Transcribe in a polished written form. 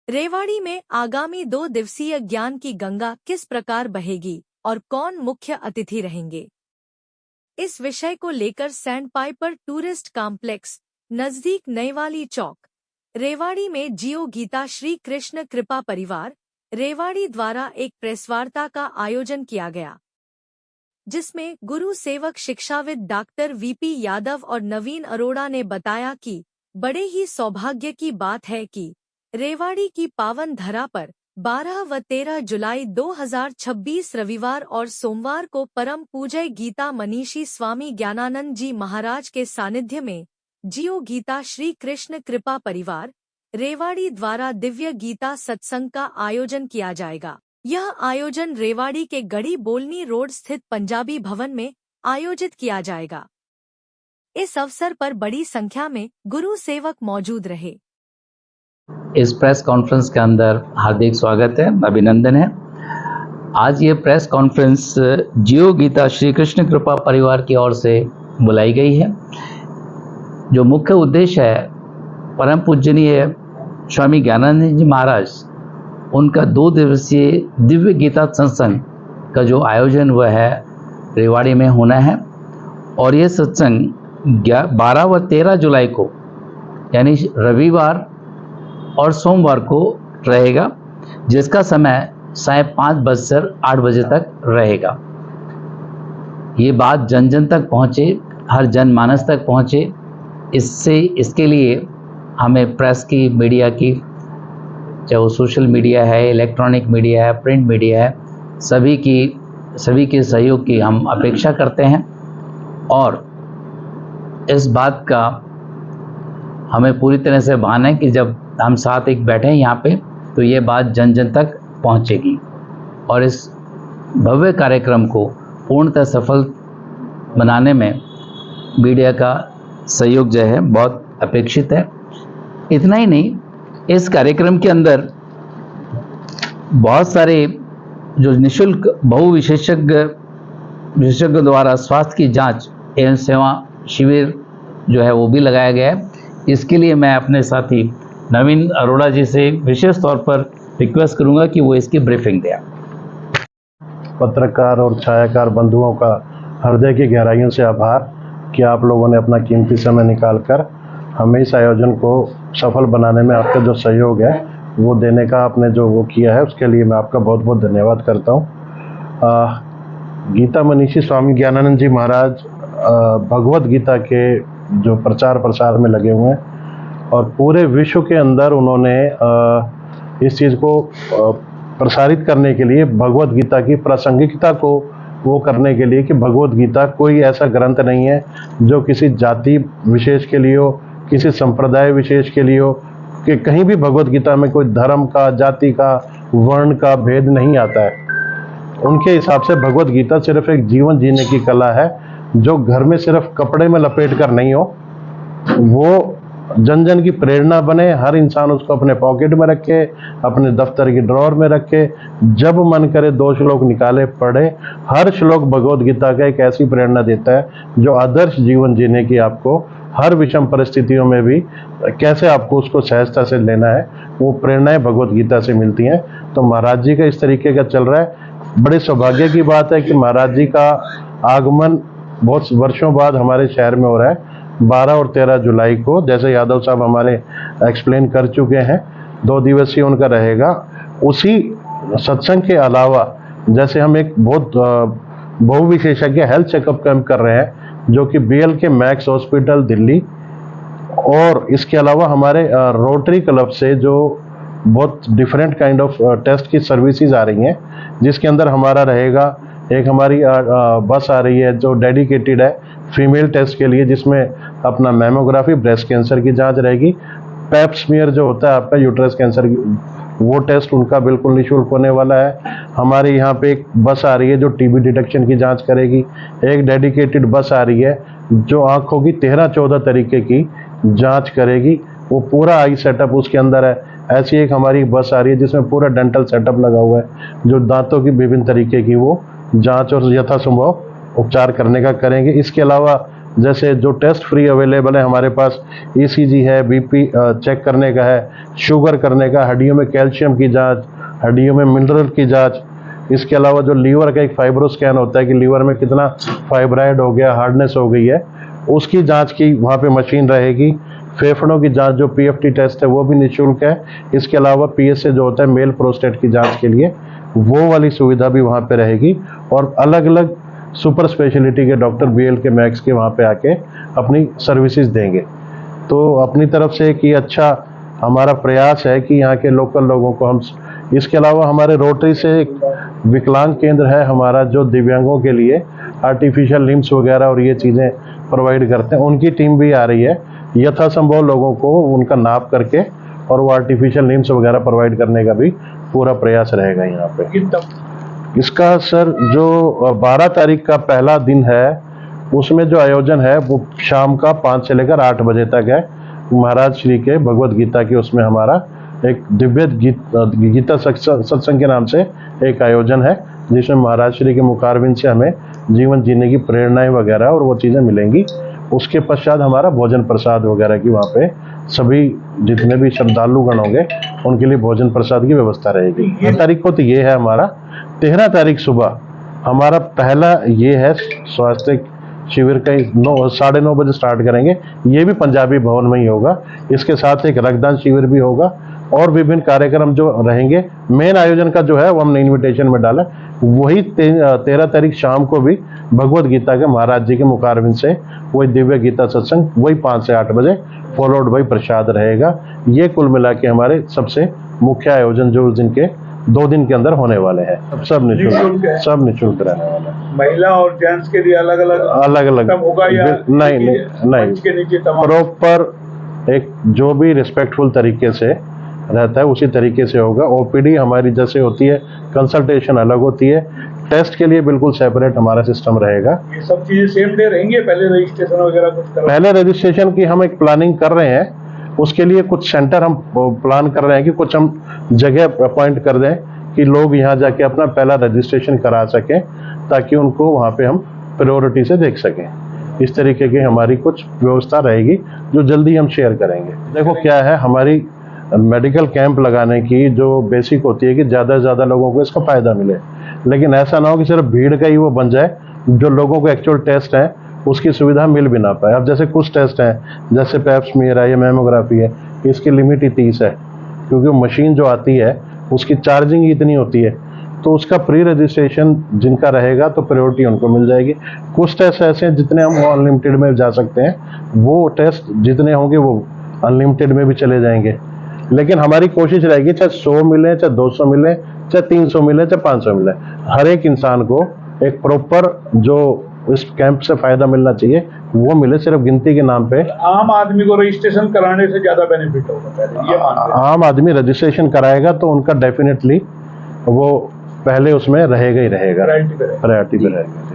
रेवाड़ी में आगामी 2 दिवसीय ज्ञान की गंगा किस प्रकार बहेगी और कौन मुख्य अतिथि रहेंगे? इस विषय को लेकर सैंड पाइपर टूरिस्ट कॉम्प्लेक्स नजदीक नईवाली चौक रेवाड़ी में जियो गीता श्री कृष्ण कृपा परिवार रेवाड़ी द्वारा एक प्रेसवार्ता का आयोजन किया गया, जिसमें गुरु सेवक शिक्षाविद डॉक्टर वीपी यादव और नवीन अरोड़ा ने बताया कि बड़े ही सौभाग्य की बात है कि रेवाड़ी की पावन धरा पर 12 व 13 जुलाई 2026 रविवार और सोमवार को परम पूज्य गीता मनीषी स्वामी ज्ञानानंद जी महाराज के सानिध्य में जियो गीता श्री कृष्ण कृपा परिवार रेवाड़ी द्वारा दिव्य गीता सत्संग का आयोजन किया जाएगा। यह आयोजन रेवाड़ी के गढ़ी बोलनी रोड स्थित पंजाबी भवन में आयोजित किया जाएगा। इस अवसर पर बड़ी संख्या में गुरु सेवक मौजूद रहे। इस प्रेस कॉन्फ्रेंस के अंदर हार्दिक स्वागत है, अभिनंदन है। आज ये प्रेस कॉन्फ्रेंस जियो गीता श्री कृष्ण कृपा परिवार की ओर से बुलाई गई है। जो मुख्य उद्देश्य है, परम पूजनीय स्वामी ज्ञानानंद जी महाराज उनका 2 दिवसीय दिव्य गीता सत्संग का जो आयोजन हुआ है रेवाड़ी में होना है, और ये सत्संग 12 व 13 जुलाई को यानी रविवार और सोमवार को रहेगा, जिसका समय साय 5 से 8 बजे तक रहेगा। ये बात जन जन तक पहुँचे, हर जनमानस तक पहुँचे, इसके लिए हमें प्रेस की, मीडिया की, चाहे वो सोशल मीडिया है, इलेक्ट्रॉनिक मीडिया है, प्रिंट मीडिया है, सभी के सहयोग की हम अपेक्षा करते हैं। और इस बात का हमें पूरी तरह से भान है कि जब हम साथ एक बैठे हैं यहाँ पे, तो ये बात जन जन तक पहुँचेगी और इस भव्य कार्यक्रम को पूर्णतः सफल बनाने में मीडिया का सहयोग जो है बहुत अपेक्षित है। इतना ही नहीं, इस कार्यक्रम के अंदर बहुत सारे जो निःशुल्क विशेषज्ञ द्वारा स्वास्थ्य की जांच एवं सेवा शिविर जो है वो भी लगाया गया है। इसके लिए मैं अपने साथी नवीन अरोड़ा जी से विशेष तौर पर रिक्वेस्ट करूंगा कि वो इसकी ब्रीफिंग दें। पत्रकार और छायाकार बंधुओं का हृदय की गहराइयों से आभार कि आप लोगों ने अपना कीमती समय निकालकर हमें इस आयोजन को सफल बनाने में आपका जो सहयोग है वो देने का आपने जो वो किया है, उसके लिए मैं आपका बहुत बहुत धन्यवाद करता हूँ। गीता मनीषी स्वामी ज्ञानानंद जी महाराज भगवत गीता के जो प्रचार प्रसार में लगे हुए हैं और पूरे विश्व के अंदर उन्होंने इस चीज़ को प्रसारित करने के लिए भगवत गीता की प्रासंगिकता को वो करने के लिए कि भगवत गीता कोई ऐसा ग्रंथ नहीं है जो किसी जाति विशेष के लिए हो, किसी संप्रदाय विशेष के लिए हो, कि कहीं भी भगवत गीता में कोई धर्म का, जाति का, वर्ण का भेद नहीं आता है। उनके हिसाब से भगवत गीता सिर्फ एक जीवन जीने की कला है, जो घर में सिर्फ कपड़े में लपेट कर नहीं हो, वो जन जन की प्रेरणा बने, हर इंसान उसको अपने पॉकेट में रखे, अपने दफ्तर की ड्रॉर में रखे, जब मन करे 2 श्लोक निकाले पढ़े। हर श्लोक भगवत गीता का एक ऐसी प्रेरणा देता है जो आदर्श जीवन जीने की आपको हर विषम परिस्थितियों में भी कैसे आपको उसको सहजता से लेना है, वो प्रेरणाएं भगवत गीता से मिलती हैं। तो महाराज जी का इस तरीके का चल रहा है। बड़े सौभाग्य की बात है कि महाराज जी का आगमन बहुत वर्षों बाद हमारे शहर में हो रहा है। 12 और 13 जुलाई को, जैसे यादव साहब हमारे एक्सप्लेन कर चुके हैं, 2 दिवसीय उनका रहेगा। उसी सत्संग के अलावा जैसे हम एक बहुत बहुविशेषज्ञ हेल्थ चेकअप कैंप कर रहे हैं, जो कि BL के मैक्स हॉस्पिटल दिल्ली, और इसके अलावा हमारे रोटरी क्लब से जो बहुत डिफरेंट काइंड ऑफ टेस्ट की सर्विसेज आ रही हैं, जिसके अंदर हमारा रहेगा एक हमारी बस आ रही है जो डेडिकेटेड है फीमेल टेस्ट के लिए, जिसमें अपना मैमोग्राफी, ब्रेस्ट कैंसर की जांच रहेगी, पैप स्मीयर जो होता है आपका यूट्रस कैंसर की, वो टेस्ट उनका बिल्कुल निःशुल्क होने वाला है। हमारे यहाँ पे एक बस आ रही है जो TB डिटेक्शन की जांच करेगी। एक डेडिकेटेड बस आ रही है जो आँखों की 13-14 तरीके की जांच करेगी, वो पूरा आई सेटअप उसके अंदर है। ऐसी एक हमारी बस आ रही है जिसमें पूरा डेंटल सेटअप लगा हुआ है, जो दांतों की विभिन्न तरीके की वो जांच और यथासंभव उपचार करने का करेंगे। इसके अलावा जैसे जो टेस्ट फ्री अवेलेबल है हमारे पास, ईसीजी है, बीपी चेक करने का है, शुगर करने का, हड्डियों में कैल्शियम की जांच, हड्डियों में मिनरल की जांच। इसके अलावा जो लीवर का एक फाइब्रो स्कैन होता है कि लीवर में कितना फाइब्राइड हो गया, हार्डनेस हो गई है, उसकी जांच की वहाँ पे मशीन रहेगी। फेफड़ों की जांच जो पीएफटी टेस्ट है वो भी निःशुल्क है। इसके अलावा पीएसए जो होता है मेल प्रोस्टेट की जांच के लिए, वो वाली सुविधा भी वहाँ पे रहेगी। और अलग अलग सुपर स्पेशलिटी के डॉक्टर BLK मैक्स के वहाँ पे आके अपनी सर्विसेज देंगे। तो अपनी तरफ से एक ये अच्छा हमारा प्रयास है कि यहाँ के लोकल लोगों को हम, इसके अलावा हमारे रोटरी से एक विकलांग केंद्र है हमारा जो दिव्यांगों के लिए आर्टिफिशियल लिम्स वगैरह और ये चीज़ें प्रोवाइड करते हैं, उनकी टीम भी आ रही है यथासंभव लोगों को उनका नाप करके और वो आर्टिफिशियल लिम्स वगैरह प्रोवाइड करने का भी पूरा प्रयास रहेगा यहाँ पे। इसका सर जो 12 तारीख का पहला दिन है उसमें जो आयोजन है वो शाम का 5 से लेकर 8 बजे तक है। महाराज श्री के भगवत गीता के उसमें हमारा एक दिव्य गीता सत्संग के नाम से एक आयोजन है जिसमें महाराज श्री के मुखारविंद से हमें जीवन जीने की प्रेरणाएं वगैरह और वो चीज़ें मिलेंगी। उसके पश्चात हमारा भोजन प्रसाद वगैरह की वहाँ पे सभी जितने भी श्रद्धालुगण होंगे उनके लिए भोजन प्रसाद की व्यवस्था रहेगी। 13 तारीख को तो ये है हमारा। 13 तारीख सुबह हमारा पहला ये है स्वास्थ्य शिविर का 9:30 बजे स्टार्ट करेंगे। ये भी पंजाबी भवन में ही होगा। इसके साथ एक रक्तदान शिविर भी होगा और विभिन्न कार्यक्रम जो रहेंगे। मेन आयोजन का जो है वो हमने इन्विटेशन में डाला। वही 13 तारीख शाम को भी भगवत गीता के महाराज जी के मुखारविंद से वही दिव्य गीता सत्संग वही 5 से 8 बजे फॉलोड बाई प्रसाद रहेगा। ये कुल मिला के हमारे सबसे मुख्य आयोजन जो उस दिन के 2 दिन के अंदर होने वाले हैं। सब निःशुल्क रहने वाला है। महिला और जेंट्स के लिए अलग अलग होगा या नहीं प्रॉपर एक जो भी रिस्पेक्टफुल तरीके से रहता है उसी तरीके से होगा। ओपीडी हमारी जैसे होती है, कंसल्टेशन अलग होती है, टेस्ट के लिए बिल्कुल सेपरेट हमारा सिस्टम रहेगा। ये सब चीजें सेम डे रहेंगे? पहले रजिस्ट्रेशन वगैरह कुछ पहले रजिस्ट्रेशन की हम एक प्लानिंग कर रहे हैं। उसके लिए कुछ सेंटर हम प्लान कर रहे हैं कि कुछ हम जगह अपॉइंट कर दें कि लोग यहाँ जाके अपना पहला रजिस्ट्रेशन करा सकें ताकि उनको वहाँ पे हम प्रायोरिटी से देख सकें। इस तरीके की हमारी कुछ व्यवस्था रहेगी जो जल्दी हम शेयर करेंगे। देखो क्या है, हमारी मेडिकल कैंप लगाने की जो बेसिक होती है कि ज़्यादा से ज़्यादा लोगों को इसका फ़ायदा मिले, लेकिन ऐसा ना हो कि सिर्फ भीड़ का ही वो बन जाए, जो लोगों को एक्चुअल टेस्ट है उसकी सुविधा मिल भी ना पाए। अब जैसे कुछ टेस्ट हैं जैसे पैप्समीयर है या मैमोग्राफी है, इसकी लिमिट ही 30 है क्योंकि मशीन जो आती है उसकी चार्जिंग ही इतनी होती है। तो उसका प्री रजिस्ट्रेशन जिनका रहेगा तो प्रायोरिटी उनको मिल जाएगी। कुछ टेस्ट ऐसे हैं जितने हम अनलिमिटेड में जा सकते हैं, वो टेस्ट जितने होंगे वो अनलिमिटेड में भी चले जाएंगे। लेकिन हमारी कोशिश रहेगी चाहे 100 मिले, चाहे 200 मिले, चाहे 300 मिले, चाहे 500 मिले, हर एक इंसान को एक प्रॉपर जो इस कैंप से फायदा मिलना चाहिए वो मिले। सिर्फ गिनती के नाम पे आम आदमी को रजिस्ट्रेशन कराने से ज्यादा बेनिफिट होगा। ये आम आदमी रजिस्ट्रेशन कराएगा तो उनका डेफिनेटली वो पहले उसमें रहेगा ही रहेगा, प्रायोरिटी पे रहेगा।